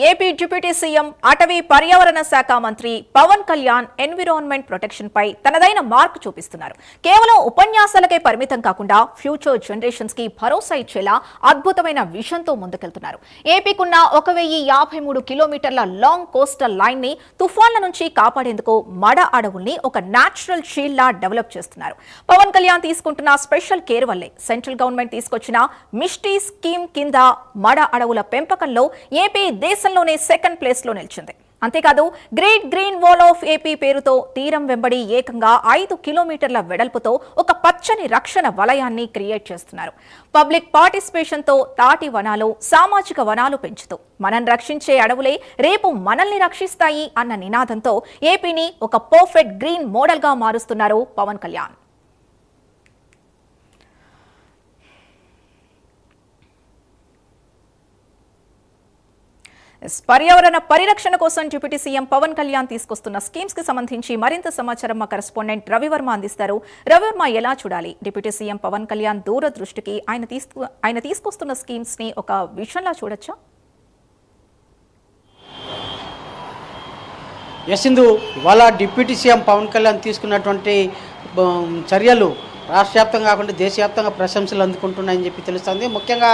AP deputy CM అటవీ పర్యావరణ శాఖ మంత్రి పవన్ కళ్యాణ్ ఎన్విరాన్మెంట్ ప్రొటెక్షన్ పై తనదైన మార్క్ చూపిస్తున్నారు. కేవలం ఉపన్యాసాలకే పరిమితం కాకుండా ఫ్యూచర్ జనరేషన్స్ కి భరోసా ఇచ్చేలా అద్భుతమైన విజన్తో ముందుకెళ్తున్నారు. ఏపీకున్న 1053 కిలోమీటర్ల లాంగ్ కోస్టల్ లైన్ ని తుఫాన్ల నుంచి కాపాడేందుకు మడ అడవుల్ని ఒక నేచురల్ షీల్డ్ లా డెవలప్ చేస్తున్నారు. పవన్ కళ్యాణ్ తీసుకుంటున్న స్పెషల్ కేర్ వల్లే సెంట్రల్ గవర్నమెంట్ తీసుకొచ్చిన మిస్టీ స్కీమ్ కింద మడ అడవుల పెంపకంలో ఏపీ దేశంలోనే సెకండ్ ప్లేస్ లో నిలిచింది. అంతేకాదు great green wall of AP పేరుతో తీరం వెంబడి ఏకంగా 5 కిలోమీటర్ల వెడల్పుతో ఒక పచ్చని రక్షణ వలయాన్ని క్రియేట్ చేస్తున్నారు. పబ్లిక్ పార్టిసిపేషన్ తో తాటి వనాలు, సామాజిక వనాలు పెంచుతూ మనం రక్షించే అడవులే రేపు మనల్ని రక్షిస్తాయి అన్న నినాదంతో ఏపీని ఒక పర్ఫెక్ట్ గ్రీన్ మోడల్ గా మారుస్తున్నారు పవన్ కళ్యాణ్. పర్యావరణ పరిరక్షణ కోసం డిప్యూటీ సీఎం పవన్ కళ్యాణ్ తీసుకొస్తున్న స్కీమ్స్ కి సంబంధించి మరింత సమాచారం మా కరెస్పాండెంట్ రవివర్మ అందిస్తారు. రవివర్మ, ఎలా చూడాలి డిప్యూటీ సీఎం పవన్ కళ్యాణ్ దూరదృష్టికి ఆయన తీసుకొస్తున్న స్కీమ్స్ ని ఒక విషయంలా చూడొచ్చా? యసిందు, ఇవాళ డిప్యూటీ సీఎం పవన్ కళ్యాణ్ తీసుకున్నటువంటి చర్యలు రాష్ట్ర వ్యాప్తంగా కాకుండా దేశవ్యాప్తంగా ప్రశంసలు అందుకుంటున్నాయని చెప్పి తెలుస్తుంది. ముఖ్యంగా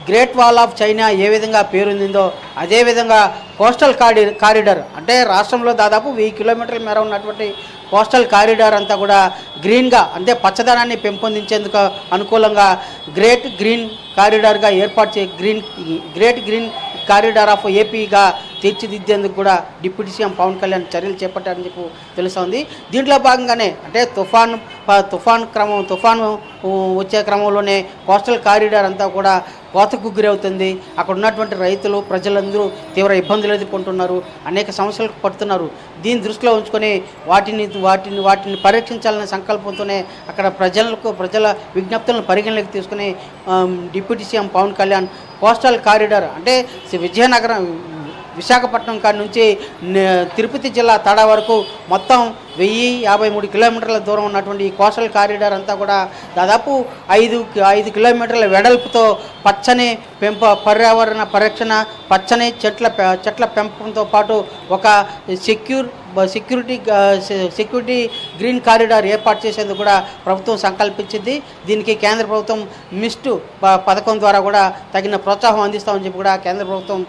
గ్రేట్ వాల్ ఆఫ్ చైనా ఏ విధంగా పేరొందిందో అదేవిధంగా కోస్టల్ కారిడార్ అంటే రాష్ట్రంలో దాదాపు 1000 కిలోమీటర్ల మేర ఉన్నటువంటి కోస్టల్ కారిడార్ అంతా కూడా గ్రీన్గా అంటే పచ్చదనాన్ని పెంపొందించేందుకు అనుకూలంగా గ్రేట్ గ్రీన్ కారిడార్గా ఏర్పాటు గ్రేట్ గ్రీన్ కారిడార్ ఆఫ్ ఏపీగా తీర్చిదిద్దేందుకు కూడా డిప్యూటీ సీఎం పవన్ కళ్యాణ్ చర్యలు చేపట్టారని చెప్పి తెలుస్తోంది. దీంట్లో భాగంగానే అంటే తుఫాను వచ్చే క్రమంలోనే కోస్టల్ కారిడార్ అంతా కూడా కోతకు గురవుతుంది. అక్కడ ఉన్నటువంటి రైతులు, ప్రజలందరూ తీవ్ర ఇబ్బందులు ఎదుర్కొంటున్నారు, అనేక సమస్యలకు పడుతున్నారు. దీన్ని దృష్టిలో ఉంచుకొని వాటిని పరీక్షించాలనే సంకల్పంతోనే అక్కడ ప్రజల విజ్ఞప్తులను పరిగణలోకి తీసుకుని deputy CM Pawan Kalyan coastal corridor అంటే విశాఖపట్నం కాడి నుంచి తిరుపతి జిల్లా తడ వరకు మొత్తం 1053 కిలోమీటర్ల దూరం ఉన్నటువంటి ఈ కోస్టల్ కారిడార్ అంతా కూడా దాదాపు 5 కిలోమీటర్ల వెడల్పుతో పచ్చని పర్యావరణ పరిరక్షణ, పచ్చని చెట్ల పెంపకంతో పాటు ఒక సెక్యూరిటీ గ్రీన్ కారిడార్ ఏర్పాటు చేసేందుకు కూడా ప్రభుత్వం సంకల్పించింది. దీనికి కేంద్ర ప్రభుత్వం మిస్ట్ పథకం ద్వారా కూడా తగిన ప్రోత్సాహం అందిస్తామని చెప్పి కూడా కేంద్ర ప్రభుత్వం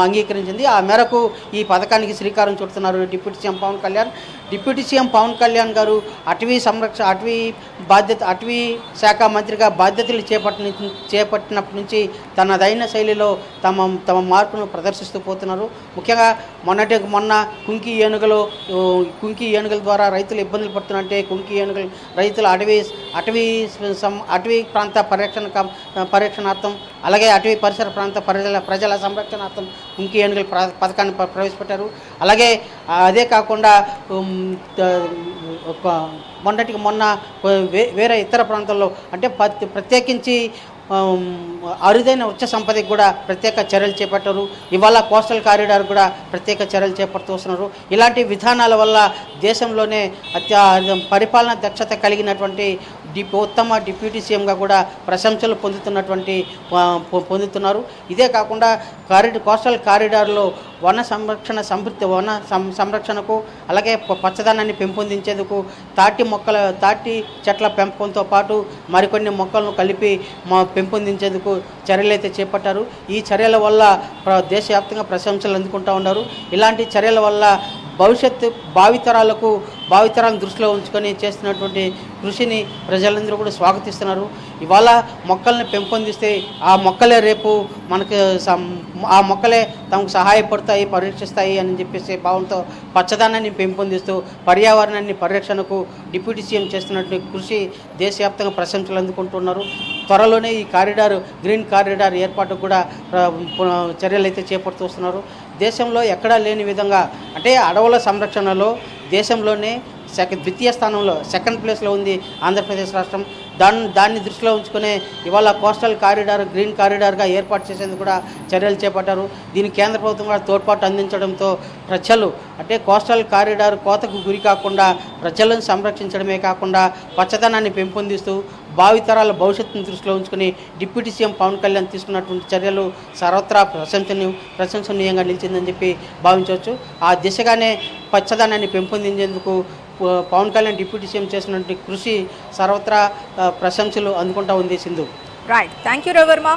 అంగీకరించింది. ఆ మేరకు ఈ పథకానికి శ్రీకారం చుడుతున్నారు deputy CM Pawan Kalyan. Deputy CM Pawan Kalyan గారు అటవీ శాఖ మంత్రిగా బాధ్యతలు చేపట్టినప్పటి నుంచి తనదైన శైలిలో తమ మార్పును ప్రదర్శిస్తూ పోతున్నారు. ముఖ్యంగా మొన్న కుంకి ఏనుగుల ద్వారా రైతులు ఇబ్బందులు పడుతున్నారంటే రైతుల అటవీ ప్రాంత పరిరక్షణార్థం అలాగే అటవీ పరిసర ప్రాంత ప్రజల సంరక్షణార్థం కుంకి ఏనుగుల పథకాన్ని ప్రవేశపెట్టారు. అలాగే అదే కాకుండా మొన్న వేరే ఇతర ప్రాంతాల్లో అంటే ప్రత్యేకించి అరుదైన వృక్ష సంపదకి కూడా ప్రత్యేక చర్యలు చేపట్టారు. ఇవాళ కోస్టల్ కారిడార్ కూడా ప్రత్యేక చర్యలు చేపడుతూ వస్తున్నారు. ఇలాంటి విధానాల వల్ల దేశంలోనే పరిపాలనా దక్షత కలిగినటువంటి ఉత్తమ డిప్యూటీ సీఎంగా కూడా ప్రశంసలు పొందుతున్నారు. ఇదే కాకుండా కోస్టల్ కారిడార్లో వన సంరక్షణకు అలాగే పచ్చదనాన్ని పెంపొందించేందుకు తాటి చెట్ల పెంపకంతో పాటు మరికొన్ని మొక్కలను కలిపి పెంపొందించేందుకు చర్యలైతే చేపట్టారు. ఈ చర్యల వల్ల దేశవ్యాప్తంగా ప్రశంసలు అందుకుంటూ ఉన్నారు. ఇలాంటి చర్యల వల్ల భావితరాలను దృష్టిలో ఉంచుకొని చేస్తున్నటువంటి కృషిని ప్రజలందరూ కూడా స్వాగతిస్తున్నారు. ఇవాళ మొక్కల్ని పెంపొందిస్తే ఆ మొక్కలే రేపు తమకు సహాయపడతాయి, పరిరక్షిస్తాయి అని చెప్పేసి భావంతో పచ్చదనాన్ని పెంపొందిస్తూ పర్యావరణాన్ని పరిరక్షణకు డిప్యూటీ సీఎం చేస్తున్నటువంటి కృషి దేశవ్యాప్తంగా ప్రశంసలు అందుకుంటున్నారు. త్వరలోనే ఈ గ్రీన్ కారిడార్ ఏర్పాటు కూడా చర్యలు అయితే చేపడుతూ వస్తున్నారు. దేశంలో ఎక్కడా లేని విధంగా అంటే అడవుల సంరక్షణలో దేశంలోనే ద్వితీయ స్థానంలో సెకండ్ ప్లేస్లో ఉంది ఆంధ్రప్రదేశ్ రాష్ట్రం. దాన్ని దృష్టిలో ఉంచుకునే ఇవాళ కోస్టల్ కారిడార్ గ్రీన్ కారిడార్గా ఏర్పాటు చేసేందుకు కూడా చర్యలు చేపట్టారు. దీనికి కేంద్ర ప్రభుత్వం కూడా తోడ్పాటు అందించడంతో ప్రజలు అంటే కోస్టల్ కారిడార్ కోతకు గురి కాకుండా ప్రజలను సంరక్షించడమే కాకుండా పచ్చదనాన్ని పెంపొందిస్తూ భావితరాల భవిష్యత్తును దృష్టిలో ఉంచుకుని డిప్యూటీ సీఎం పవన్ కళ్యాణ్ తీసుకున్నటువంటి చర్యలు సర్వత్రా ప్రశంసనీయంగా నిలిచిందని చెప్పి భావించవచ్చు. ఆ దిశగానే పచ్చదనాన్ని పెంపొందించేందుకు పవన్ కళ్యాణ్ డిప్యూటీ సీఎం చేసినటువంటి కృషి సర్వత్రా ప్రశంసలు అందుకుంటా ఉంది Sindhu. Right, thank you Ravi Varma.